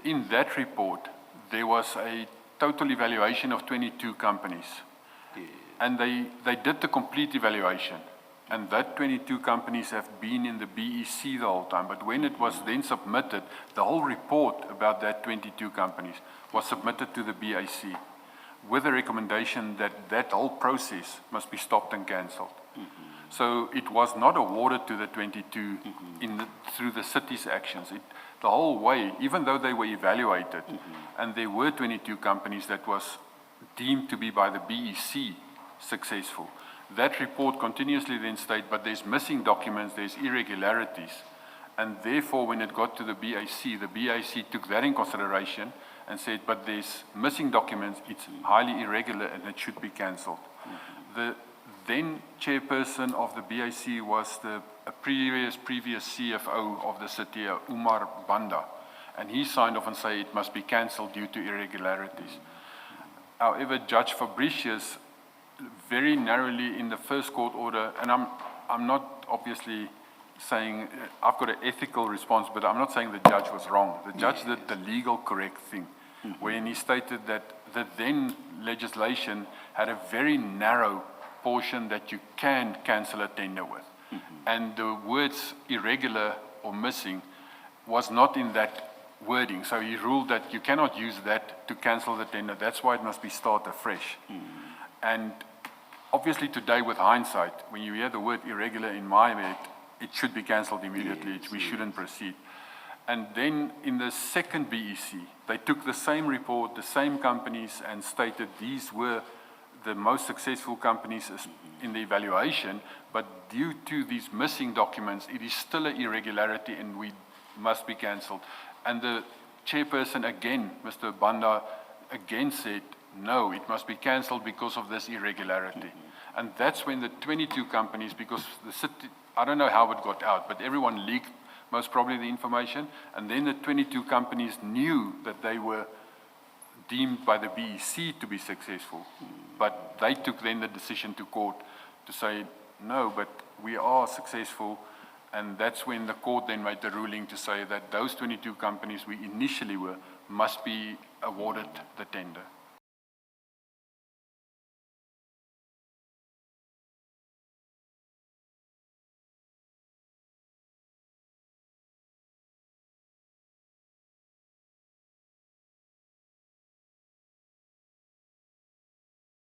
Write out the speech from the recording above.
In that report, there was a total evaluation of 22 companies. And they did the complete evaluation. And that 22 companies have been in the BEC the whole time. But when it was then submitted, the whole report about that 22 companies was submitted to the BAC with a recommendation that that whole process must be stopped and cancelled. So it was not awarded to the 22 through the city's actions. The whole way, even though they were evaluated, and there were 22 companies that was deemed to be by the BEC successful. That report continuously then stated, but there's missing documents, there's irregularities. And therefore, when it got to the BAC took that in consideration and said, but there's missing documents, it's highly irregular and it should be cancelled. The then chairperson of the BAC was the previous CFO of the city, Umar Banda. And he signed off and said it must be cancelled due to irregularities. However, Judge Fabricius, very narrowly in the first court order, and I'm not obviously saying, I've got an ethical response, but I'm not saying the judge was wrong. The judge did the legal correct thing, when he stated that the then legislation had a very narrow portion that you can cancel a tender with. And the words irregular or missing was not in that wording. So he ruled that you cannot use that to cancel the tender. That's why it must be started afresh. And obviously today with hindsight, when you hear the word irregular in my head, it should be cancelled immediately. We shouldn't proceed. And then in the second BEC, they took the same report, the same companies, and stated these were the most successful companies in the evaluation, but due to these missing documents, it is still an irregularity and we must be cancelled. And the chairperson again, Mr. Banda, again said, no, it must be cancelled because of this irregularity. And that's when the 22 companies, because the city, I don't know how it got out, but everyone leaked most probably the information, and then the 22 companies knew that they were deemed by the BEC to be successful, but they took then the decision to court to say, no, but we are successful, and that's when the court then made the ruling to say that those 22 companies we initially were must be awarded the tender.